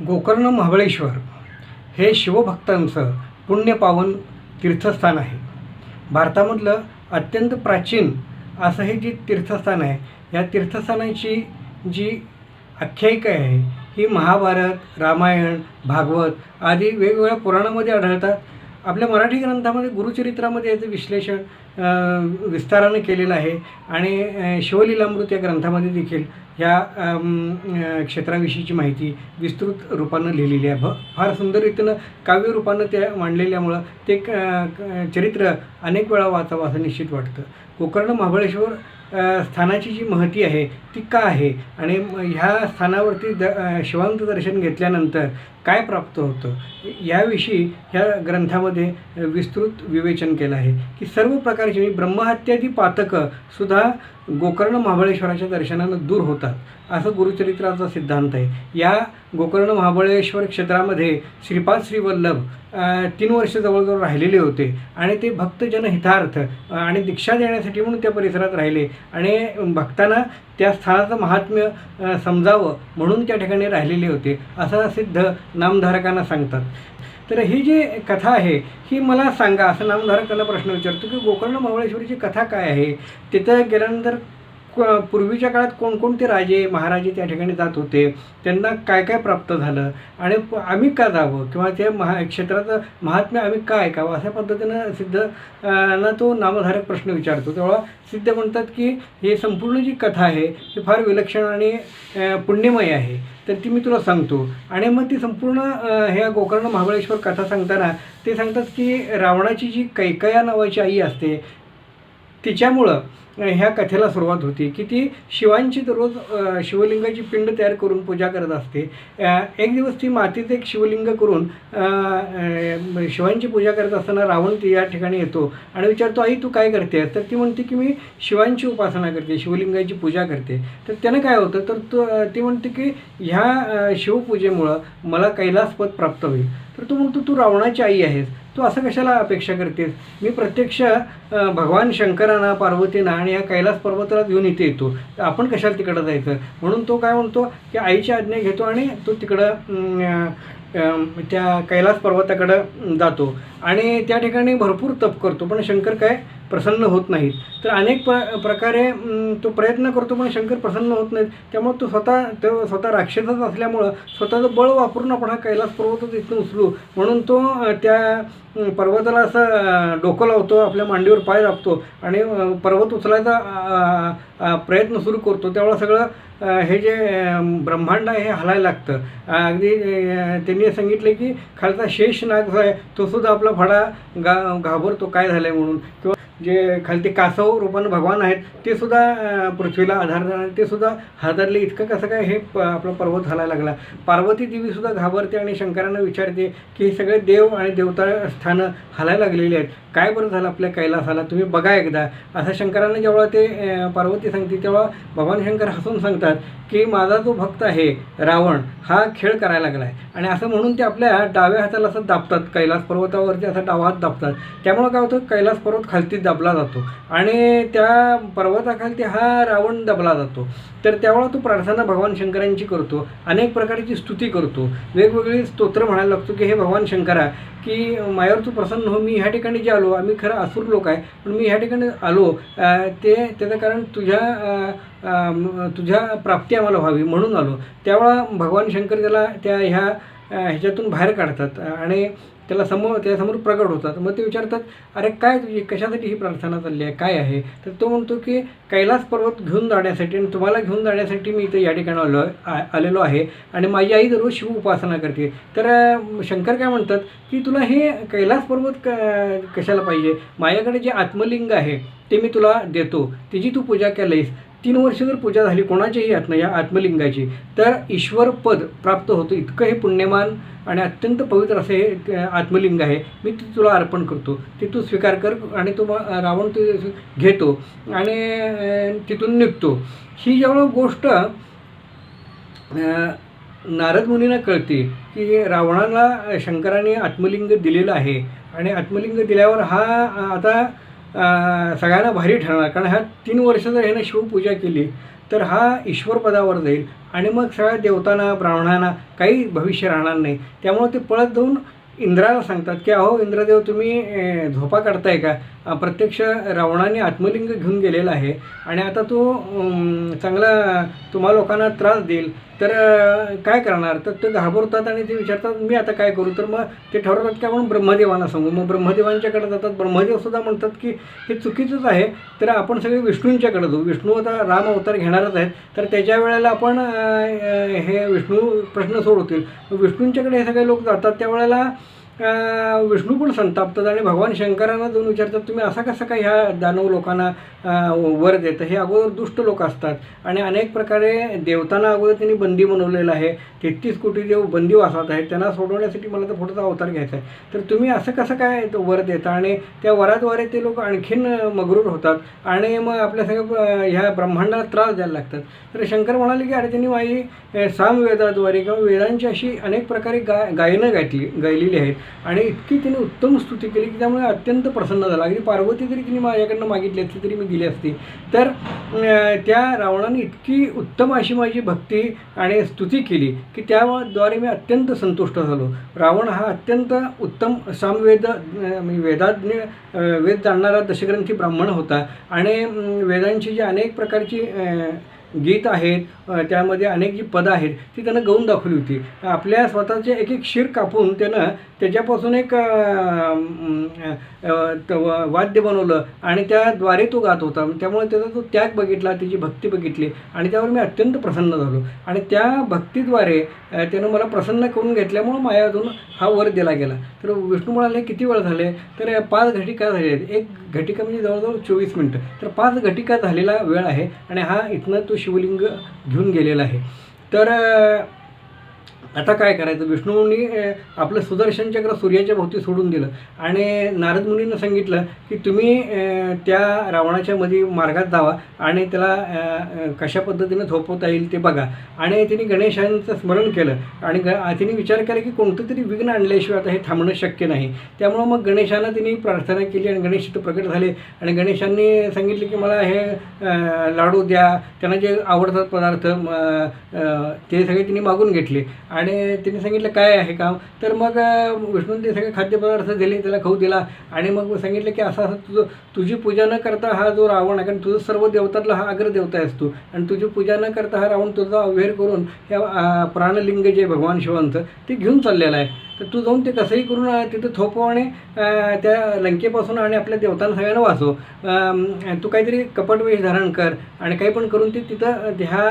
गोकर्ण महाबळेश्वर हे शिवभक्तांचं पुण्यपावन तीर्थस्थान आहे. भारतामधलं अत्यंत प्राचीन असं हे जे तीर्थस्थान आहे, या तीर्थस्थानाची जी आख्यायिका आहे ही महाभारत, रामायण, भागवत आदी वेगवेगळ्या पुराणामध्ये आढळतात. आपल्या मराठी ग्रंथामध्ये गुरुचरित्रामध्ये याचं विश्लेषण विस्ताराने केलेलं आहे आणि शिवलीलामृत या ग्रंथामध्ये देखील ह्या क्षेत्राविषयीची माहिती विस्तृत रूपानं लिहिलेली आहे. फार सुंदर रीतीनं काव्य रूपानं ते मांडलेल्यामुळं ते चरित्र अनेक वेळा वाचावं असं निश्चित वाटतं. गोकर्ण महाबळेश्वर स्थानाची जी महती आहे ती का आहे आणि ह्या स्थानावरती शिवांत दर्शन घेतल्यानंतर काय प्राप्त होतं याविषयी ह्या ग्रंथामध्ये विस्तृत विवेचन केलं आहे की सर्व प्रकारची ब्रह्महत्यादी पातकंसुद्धा गोकर्ण महाबळेश्वराच्या दर्शनानं दूर होतात असं गुरुचरित्राचा सिद्धांत आहे. या गोकर्ण महाबळेश्वर क्षेत्रामध्ये श्रीपाद श्रीवल्लभ 3 वर्ष जवळजवळ राहिलेले होते आणि ते भक्तजन हितार्थ आणि दीक्षा देण्यासाठी म्हणून त्या परिसरात राहिले आणि भक्तांना त्या स्थानाचं महात्म्य समजावं म्हणून त्या ठिकाणी राहिलेले होते असं सिद्ध नामधारकांना सांगतात. तर ही जी कथा आहे ही मला सांगा असं नामधारकांना प्रश्न विचारतो की गोकर्ण महाबळेश्वरीची कथा काय आहे. तिथं गेल्यानंतर पूर्वीच्या काळात कोणकोणते राजे महाराजे त्या ठिकाणी जात होते, त्यांना काय काय प्राप्त झालं आणि आम्ही का जावं किंवा त्या क्षेत्राचं महात्म्य आम्ही का ऐकावं अशा पद्धतीनं सिद्ध ना तो नामधारक प्रश्न विचारतो. तेव्हा सिद्ध म्हणतात की ही संपूर्ण जी कथा आहे ही फार विलक्षण आणि पुण्यमय आहे. तर ती मी तुला सांगतो आणि मग ती संपूर्ण ह्या गोकर्ण महाबळेश्वर कथा सांगताना ते सांगतात की रावणाची जी कैकया नावाची आई असते तिच्यामुळं ह्या कथेला सुरुवात होती की ती शिवांची दररोज शिवलिंगाची पिंड तयार करून पूजा करत असते. एक दिवस ती मातीचं एक शिवलिंग करून शिवांची पूजा करत असताना रावण ती या ठिकाणी येतो आणि विचारतो, आई तू काय करते? तर ती म्हणते की मी शिवांची उपासना करते, शिवलिंगाची पूजा करते. तर त्यानं काय होतं तर ती म्हणते की ह्या शिवपूजेमुळं मला कैलासपद प्राप्त होईल. तर तो म्हणतो तू रावणाची आई आहेस, तू असं कशाला अपेक्षा करतेस? मी प्रत्यक्ष भगवान शंकरांना, पार्वतींना आणि या कैलास पर्वताला घेऊन इथे येतो, तर आपण कशाला तिकडं जायचं? म्हणून तो काय म्हणतो की आईची आज्ञा घेतो आणि तो तिकडं त्या कैलास पर्वताकडं जातो आणि त्या ठिकाणी भरपूर तप करतो पण शंकर काय प्रसन्न होत नाहीत. तर अनेक प्रकारे तो प्रयत्न करतो पण शंकर प्रसन्न होत नाहीत. त्यामुळे तो स्वतः राक्षसच असल्यामुळं स्वतःचं बळ वापरून आपण हा कैलास पर्वतच इथून उचलू म्हणून तो त्या पर्वताला असं डोकं लावतो, आपल्या मांडीवर पाय दाबतो आणि पर्वत उचलायचा प्रयत्न सुरू करतो. त्यावेळेला सगळं हे जे ब्रह्मांड आहे हे हलायला लागतं. अगदी त्यांनी सांगितले की खालचा शेषनाग जो आहे तो सुद्धा आपला फडा घाबरतो काय झालं आहे म्हणून. किंवा जे खालती कासव रूपानं भगवान आहेत ते सुद्धा पृथ्वीला आधार देणार ते सुद्धा हादरले. इतकं कसं काय हे आपला पर्वत हलायला लागला. पार्वती देवीसुद्धा घाबरते आणि शंकरांना विचारते की हे सगळे देव आणि देवता स्थानं हलायला लागलेली आहेत, काय बरं झालं आपल्या कैलासाला, तुम्ही बघा एकदा असं शंकरांना जेव्हा ते पार्वती सांगते तेव्हा भगवान शंकर हसून सांगतात की माझा जो भक्त आहे रावण हा खेळ करायला लागला आहे आणि असं म्हणून ते आपल्या डाव्या हाताला असं दाबतात, कैलास पर्वतावरती असा डावा हात दाबतात. त्यामुळं काय होतं कैलास पर्वत खालती दाबला जातो आणि त्या पर्वताखालती हा रावण दाबला जातो. तर त्यावेळेला तो प्रार्थना भगवान शंकरांची करतो, अनेक प्रकारची स्तुती करतो, वेगवेगळी स्तोत्र म्हणायला लागतो की हे भगवान शंकरा की माझ्यावर तू प्रसन्न हो, मी ह्या ठिकाणी जे आलो, आम्ही खरं असुर लोक आहे पण मी ह्या ठिकाणी आलो त्याचं कारण तुझ्या प्राप्ती आम्हाला व्हावी म्हणून आलो. त्यावेळा भगवान शंकर त्याला ह्याच्यातून बाहेर काढतात आणि त्यासमोर प्रगट होतात. मग ते विचारतात अरे काय तुझी कशासाठी ही प्रार्थना चालली आहे, काय आहे? तर तो म्हणतो की कैलास पर्वत घेऊन जाण्यासाठी आणि तुम्हाला घेऊन जाण्यासाठी मी इथे या ठिकाणी आलेलो आहे आणि माझी आई दररोज शिव उपासना करते. तर शंकर काय म्हणतात की तुला हे कैलास पर्वत कशाला पाहिजे? माझ्याकडे जे आत्मलिंग आहे ते मी तुला देतो, त्याची तू पूजा केलीस, 3 वर्ष जर पूजा झाली कोणाच्याही या आत्मलिंगाची तर ईश्वर पद प्राप्त होतं. इतकं हे पुण्यमान आणि अत्यंत पवित्र असे हे आत्मलिंग आहे, मी ते तुला अर्पण करतो, ते तू स्वीकार कर. आणि तो रावण तो घेतो आणि तिथून निघतो. ही जेव्हा गोष्ट नारद मुनींना कळते की रावणाला शंकराने आत्मलिंग दिलेलं आहे आणि आत्मलिंग दिल्यावर हा आता सगळ्यांना भारी ठरणार कारण ह्या 3 वर्ष जर ह्यानं शिवपूजा केली तर हा ईश्वरपदावर जाईल आणि मग सगळ्या देवतांना ब्राह्मणांना काही भविष्य राहणार नाही. त्यामुळे ते पळत जाऊन इंद्राला सांगतात की अहो इंद्रदेव, तुम्ही झोपा काढताय का? प्रत्यक्ष रावणाने आत्मलिंग घेऊन गेलेला आहे आणि आता तो चांगला तुम्हा लोकांना त्रास देईल, तर काय करणार? तर ते घाबरतात आणि ते विचारतात मी आता काय करू? तर मग ते ठरवतात की आपण ब्रह्मदेवांना सांगू. मग ब्रह्मदेवांच्याकडे जातात. ब्रह्मदेवसुद्धा म्हणतात की हे चुकीचंच आहे, तर आपण सगळे विष्णूंच्याकडे जाऊ. विष्णू आता राम अवतार घेणारच आहेत, तर त्याच्या वेळेला आपण हे विष्णू प्रश्न सोडवतील. विष्णूंच्याकडे हे सगळे लोक जातात. त्यावेळेला विष्णू पण संतापतात आणि भगवान शंकरांना जाऊन विचारतात तुम्ही असा कसा काय ह्या दानव लोकांना वर देतं? हे अगोदर दुष्ट लोक असतात आणि अनेक प्रकारे देवतांना अगोदर त्यांनी बंदी बनवलेलं आहे. 33 कोटी देव बंदीवासात आहेत, त्यांना सोडवण्यासाठी मला तर पुढचा अवतार घ्यायचा आहे, तर तुम्ही असं कसं काय वर देता? आणि त्या वराद्वारे ते लोक आणखीन मगरूर होतात आणि मग आपल्या सगळ्या ह्या ब्रह्मांडाला त्रास द्यायला लागतात. तर शंकर म्हणाले की अरे त्यांनी माझी सामवेदाद्वारे किंवा वेदांची अशी अनेक प्रकारे गायनं गायलेली आहेत आणि इतकी तिने उत्तम स्तुती केली की त्यामुळे अत्यंत प्रसन्न झाला. अगदी पार्वती जरी तिने माझ्याकडनं मागितली असती तरी मी दिली असती. तर त्या रावणाने इतकी उत्तम अशी माझी भक्ती आणि स्तुती केली की त्याद्वारे मी अत्यंत संतुष्ट झालो. रावण हा अत्यंत उत्तम सामवेद वेदाज्ञ वेद जाणणारा दशग्रंथी ब्राह्मण होता आणि वेदांची जी अनेक प्रकारची गीत आहेत, त्यामध्ये अनेक जी पदं आहेत ती त्यानं गाऊन दाखवली होती. आपल्या स्वतःचे एक एक शिर कापून त्यानं त्याच्यापासून एक वाद्य बनवलं आणि त्याद्वारे तो गात होता. त्यामुळे त्याचा तो त्याग बघितला, त्याची भक्ती बघितली आणि त्यावर मी अत्यंत प्रसन्न झालो आणि त्या भक्तीद्वारे त्यानं मला प्रसन्न करून घेतल्यामुळं माझ्यातून हा वर दिला गेला. तर विष्णू म्हणाले किती वेळ झाले? तर 5 घटिका झाले आहेत. एक घटिका म्हणजे जवळजवळ 24 मिनटं. तर 5 घटिका झालेला वेळ आहे आणि हा इथनं तो शिवलिंग घेऊन गेलेला आहे. तर आता काय करायचं? विष्णूंनी आपलं सुदर्शन चक्र सूर्याच्या भोवती सोडून दिलं आणि नारद मुनींना सांगितलं की तुम्ही त्या रावणाच्या मध्ये मार्गात जावा आणि त्याला कशा पद्धतीनं झोपवता येईल ते बघा. आणि तिने गणेशांचं स्मरण केलं आणि तिने विचार केला की कोणतं तरी विघ्न आणल्याशिवाय आता हे थांबणं शक्य नाही. त्यामुळं मग गणेशांना तिने प्रार्थना केली आणि गणेश तिथं प्रकट झाले आणि गणेशांनी सांगितले की मला हे लाडू द्या, त्यांना जे आवडतात पदार्थ ते सगळे तिने मागून घेतले आणि तिने सांगितलं काय आहे काम? तर मग विष्णूने ते सगळे खाद्यपदार्थ दिले, त्याला खाऊ दिला आणि मग सांगितलं की असं असं तुझी पूजा न करता हा जो रावण आहे, कारण तुझं सर्व देवतातला हा अग्रदेवता आहेस तू, आणि तुझी पूजा न करता हा रावण तुझा अवहेर करून ह्या प्राणलिंग जे भगवान शिवांचं ते घेऊन चाललेलं आहे. तर तू जाऊन ते कसंही करून तिथं थोपव आणि त्या लंकेपासून आणि आपल्या देवतांना सगळ्यांना वाचव. तू काहीतरी कपटवेश धारण कर आणि काही पण करून ते तिथं ह्या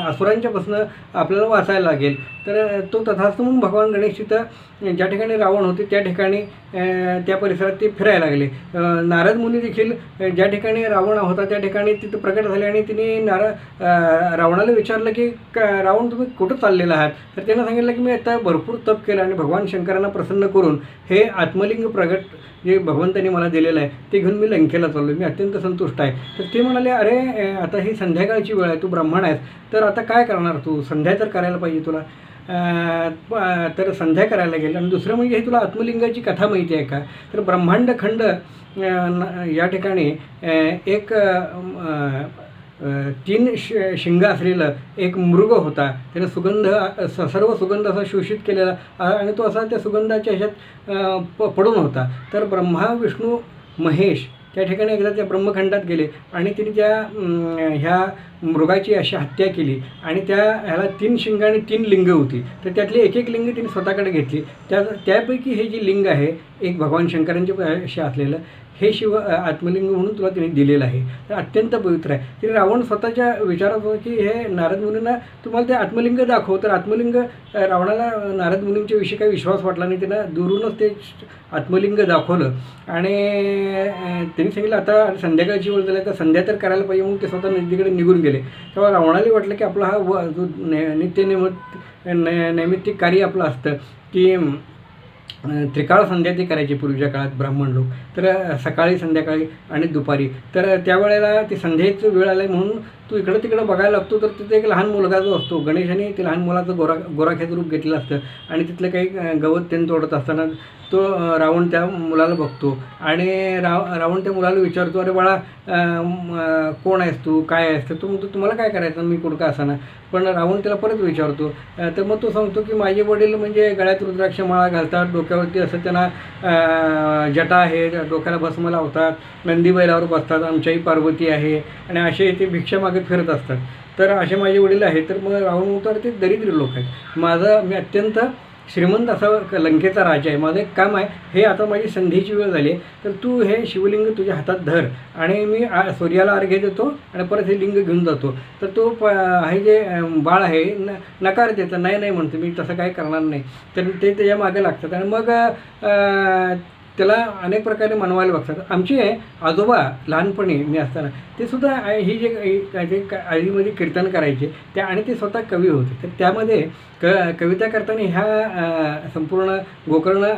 असुरांच्यापासून आपल्याला वाचायला लागेल. तर तो तथास्तु म्हणून भगवान गणेश तिथं ज्या ठिकाणी रावण होते त्या ठिकाणी त्या परिसरात ते फिरायला लागले. नारद मुनी देखील ज्या ठिकाणी रावण होता त्या ठिकाणी तिथं प्रकट झाले आणि तिने रावणाला विचारलं की रावण तुम्ही कुठं चाललेला आहात? तर त्यानं सांगितलं की मी आता भरपूर तप केलं आणि भगवान शंकरांना प्रसन्न करून हे आत्मलिंग प्रगट जे भगवंतांनी मला दिलेलं आहे ते घेऊन मी लंकेला चाललो, मी अत्यंत संतुष्ट आहे. तर ते म्हणाले अरे आता ही संध्याकाळची वेळ आहे, तू ब्राह्मण आहेस, तर आता काय करणार तू? संध्या तर करायला पाहिजे तुला. तर संध्या करायला गेलं. आणि दुसरं म्हणजे हे तुला आत्मलिंगाची कथा माहिती आहे का? तर ब्रह्मांडखंड या ठिकाणी एक 3 शिंग असलेलं एक मृग होता. त्याने सुगंध सर्व सुगंध असा शोषित केलेला आणि तो असा त्या सुगंधाच्या ह्याच्यात पडून होता. तर ब्रह्मा विष्णू महेश त्या ठिकाणी एकदा त्या ब्रह्मखंडात गेले आणि तिने त्या ह्या मृगाची अशी हत्या केली आणि ह्याला 3 शिंग आणि 3 लिंग होती. तर त्यातली एक एक लिंग तिने स्वतःकडे घेतली. त्यापैकी हे जे लिंग आहे एक भगवान शंकरांचे असे असलेलं हे शिव आत्मलिंग म्हणून तुला तिने दिलेलं आहे. तर अत्यंत पवित्र आहे. तरी रावण स्वतःच्या विचारात होतं की हे नारद मुनींना तुम्हाला ते आत्मलिंग दाखव. तर आत्मलिंग रावणाला नारद मुनींच्या विषयी काही विश्वास वाटला नाही. त्यांना दुरूनच ते आत्मलिंग दाखवलं आणि त्यांनी सांगितलं आता संध्याकाळची वेळ झाली तर संध्या तर करायला पाहिजे म्हणून ते स्वतः नदीकडे निघून गेले. तेव्हा रावणाला वाटलं की आपला हा जो नैमित्तिक कार्य आपलं असतं की त्रिकाळ संध्या ते करायचे पूर्वीच्या काळात ब्राह्मण लोक. तर सकाळी, संध्याकाळी आणि दुपारी. तर त्यावेळेला ती संध्याचं वेळ आलं म्हणून तू इकडं तिकडं बघायला लागतो, तर तिथे एक लहान मुलगा जो असतो, गणेशाने ते लहान मुलाचं गोराख्याचं रूप घेतलेलं असतं आणि तिथलं काही गवत त्यांनी तोडत असताना तो रावण त्या मुलाला बघतो आणि रावण त्या मुलाला विचारतो, अरे बाळा कोण आहेस तू, काय आहेस? तर तो म्हणतो, तुम्हाला काय करायचं, मी कुडका असाना. पण रावण त्याला परत विचारतो. तर मग तो सांगतो की माझे वडील म्हणजे गळ्यात रुद्राक्ष माळा घालतात, डोक्यावरती असं त्यांना जटा आहे, डोक्याला भस्म लावतात, नंदी बैलावर बसतात, आमच्याही पार्वती आहे आणि असे ते भिक्षा मागत फिरत असतात. तर असे माझे वडील आहेत. तर मग रावण म्हणतो, ते दरिद्र लोक आहेत, मी अत्यंत श्रीमंत असा लंकेचा राजा आहे, माझं एक काम आहे, हे आता माझी संधीची वेळ झाली आहे, तर तू हे शिवलिंग तुझ्या हातात धर आणि मी सूर्याला अर्घ्य देतो आणि परत हे लिंग घेऊन जातो. तर तो हे जे बाळ आहे नकार देतं, नाही नाही म्हणतो, मी तसं काही करणार नाही. तर ते त्याच्या मागे लागतात आणि मग त्याला अनेक प्रकारे मनवायला बघतात. आमचे आजोबा लहानपणी मी असताना ते सुद्धा ही जे आळीमध्ये कीर्तन करायचे त्या, आणि ते स्वतः कवी होते. तर त्यामध्ये कविता करताना ह्या संपूर्ण गोकर्ण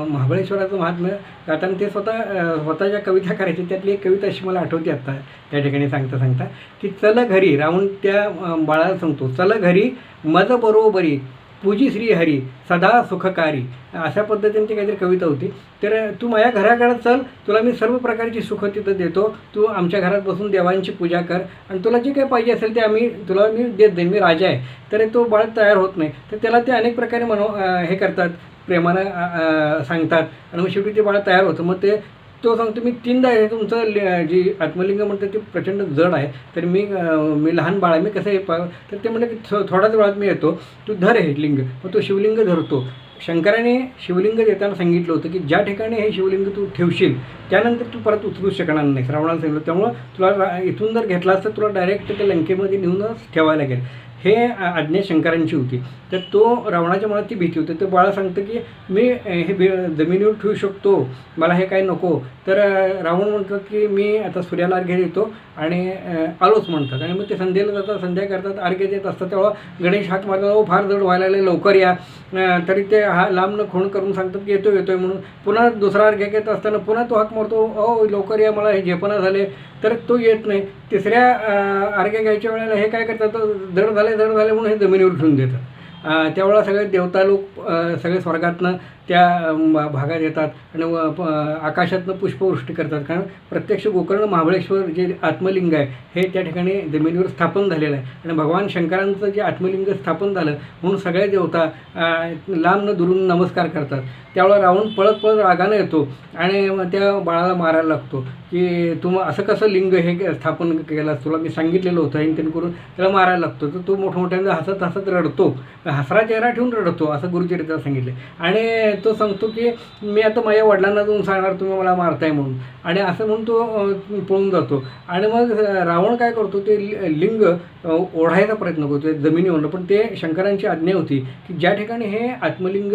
महाबळेश्वराचं महात्म्य गाताना ते स्वतःच्या कविता करायचे. त्यातली एक कविता अशी मला आठवते आत्ता त्या ठिकाणी सांगता की चल घरी, रावण त्या बाळाला सांगतो, चल घरी मज बरोबरी, पूजी श्री हरी सदा सुखकारी. अशा पद्धतीने ती काहीतरी कविता होती. तर तू माझ्या घराकडे चल, तुला मी सर्व प्रकारची सुख तिथं देतो, तू आमच्या घरात बसून देवांची पूजा कर आणि तुला जे काही पाहिजे असेल ते तुला मी देत जाईन, मी राजा आहे. तर तो बाळ तयार होत नाही. तर त्याला ते अनेक प्रकारे हे करतात, प्रेमानं सांगतात आणि मग शेवटी ते बाळ तयार होतं. मग तो सांगतो, मी 3दा आहे तुमचं जी आत्मलिंग म्हणतं ते प्रचंड जड आहे, तर मी लहान बाळ आहे, मी कसं तर ते म्हणलं की थोड्याच वेळात मी येतो, तू धर हे लिंग. मग तो शिवलिंग धरतो. शंकराने शिवलिंग देताना सांगितलं होतं की ज्या ठिकाणी हे शिवलिंग तू ठेवशील त्यानंतर तू परत उचलू शकणार नाही, रावणाला सांगितलं. त्यामुळं तुला इथून जर घेतलास तर तुला डायरेक्ट त्या लंकेमध्ये नेऊनच ठेवायला लागेल. हे आज्ञा शंकरांची होती. तर तो रावणाच्या मनात ती भीती होती. तर बाळा सांगतं की मी हे जमिनीवर ठेवू शकतो, मला हे काय नको. तर रावण म्हणतात की मी आता सूर्याला अर्घ्य देतो आणि आलोच म्हणतात. आणि मग ते संध्येला जातात, संध्या करतात, अर्घ्य देत असतात. तेव्हा गणेश हाक मारतात, फार जड व्हायला लागले, लवकर या. तरी ते लांबनं खूण करून सांगतात की येतोय म्हणून. पुन्हा दुसरा अर्घ्य घेत असताना पुन्हा तो हाक मारतो, लवकर या, मला हे झेपणा झाले. तर तो येत नाही. तिसऱ्या अर्घ्य घ्यायच्या वेळेला हे काय करतात, जड झाले म्हणून हे जमिनीवर ठेवून देतात. त्यावेळेला सगळे देवता लोक सगळे स्वर्गातनं त्या भागात येतात आणि आकाशातनं पुष्पवृष्टी करतात. कारण प्रत्यक्ष गोकर्ण महाबळेश्वर जे आत्मलिंग आहे हे त्या ठिकाणी जमिनीवर स्थापन झालेलं आहे. आणि भगवान शंकरांचं जे आत्मलिंग स्थापन झालं म्हणून सगळे देवता लांबनं दुरून नमस्कार करतात. त्यावेळेला रावण पळत रागानं येतो आणि त्या बाळाला मारायला लागतो की तू असं कसं लिंग हे स्थापन केलंस, तुला मी सांगितलेलं होतं हे करून त्याला मारायला लागतो. तर तो मोठमोठ्यांदा हसत रडतो, हसरा चेहरा ठेवून रडतो, असं गुरुचरित्रात सांगितलं. आणि तो सांगतो की मी आता माझ्या वडिलांना जाऊन सांगणार तुम्ही मला मारताय म्हणून, आणि असं म्हणून तो पळून जातो. आणि मग रावण काय करतो, ते लिंग ओढायचा प्रयत्न करतो जमिनीवरून. पण ते शंकरांची आज्ञा होती की ज्या ठिकाणी हे आत्मलिंग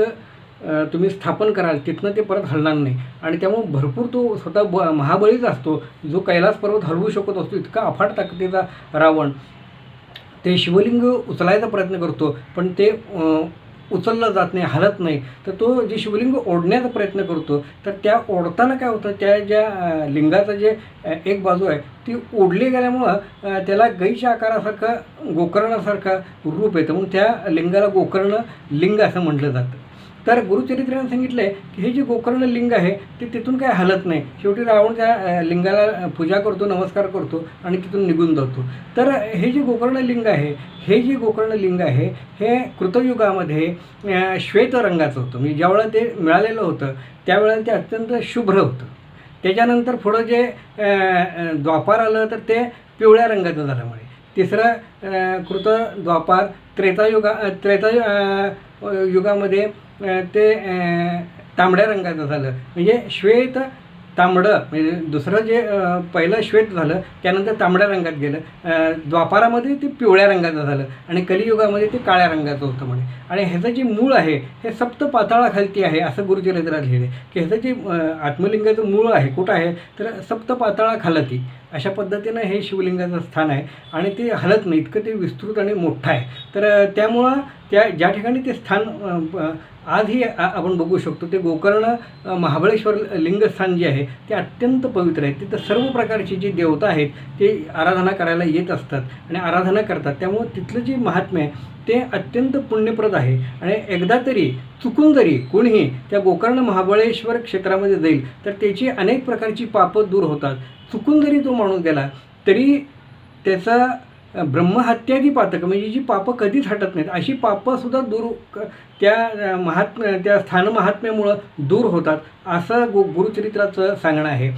तुम्ही स्थापन कराल तिथनं ते परत हलणार नाही. आणि त्यामुळे भरपूर तो स्वतः महाबळीच असतो, जो कैलास पर्वत हलवू शकत असतो, इतका अफाट ताकदीचा रावण. ते शिवलिंग उचलायचा प्रयत्न करतो पण ते उचललं जात नाही, हलत नाही. तर तो जे शिवलिंग ओढण्याचा प्रयत्न करतो, तर त्या ओढताना काय होतं, त्या ज्या लिंगाचं जे एक बाजू आहे ती ओढली गेल्यामुळं त्याला गाईच्या आकारासारखं गोकर्णासारखं रूप येतं, म्हणून त्या लिंगाला गोकर्ण लिंग असं म्हटलं जातं. तर गुरुचरित्राने सांगितलं आहे की हे जे गोकर्ण लिंग आहे ते तिथून काय हलत नाही. शेवटी रावण त्या लिंगाला पूजा करतो, नमस्कार करतो आणि तिथून निघून जातो. तर हे जे गोकर्ण लिंग आहे हे कृतयुगामध्ये श्वेत रंगाचं होतं. म्हणजे ज्यावेळेला ते मिळालेलं होतं त्यावेळेला ते अत्यंत शुभ्र होतं. त्याच्यानंतर पुढं जे द्वापार आलं तर ते पिवळ्या रंगाचं झालं. म्हणजे तिसरं कृत द्वापार युगामध्ये ते तांबड्या रंगाचं झालं. म्हणजे श्वेत तांबडं, म्हणजे दुसरं जे पहिलं श्वेत झालं त्यानंतर तांबड्या रंगात गेलं. द्वापारामध्ये ते पिवळ्या रंगाचं झालं आणि कलियुगामध्ये ते काळ्या रंगाचं होतं म्हणे. आणि ह्याचं जे मूळ आहे हे सप्त पाताळाखालती आहे असं गुरुचरित्रात लिहिलं आहे की ह्याचं जे आत्मलिंगाचं मूळ आहे कुठं आहे तर सप्त पाताळाखालती अशा पद्धतीनं हे शिवलिंगाचं स्थान आहे आणि ते हलत नाही, इतकं ते विस्तृत आणि मोठं आहे. तर त्यामुळं ज्या ठिकाणी ते स्थान आजही आपण बघू शकतो, ते गोकर्ण महाबळेश्वर लिंगस्थान जे आहे ते अत्यंत पवित्र आहे. तिथं सर्व प्रकारची जी देवता आहेत ते आराधना करायला येत असतात आणि आराधना करतात. त्यामुळं तिथलं जे महात्म्य आहे ते अत्यंत पुण्यप्रद आहे. आणि एकदा तरी चुकून जरी कोणीही त्या गोकर्ण महाबळेश्वर क्षेत्रामध्ये जाईल तर त्याची अनेक प्रकारची पापं दूर होतात. चुकून जरी तो माणूस गेला तरी त्याचा ब्रह्महत्यादी पातक म्हणजे जी पापं कधीच हटत नाहीत अशी पापंसुद्धा त्या स्थानमहात्म्यामुळं दूर होतात असं गुरुचरित्राचं सांगणं आहे.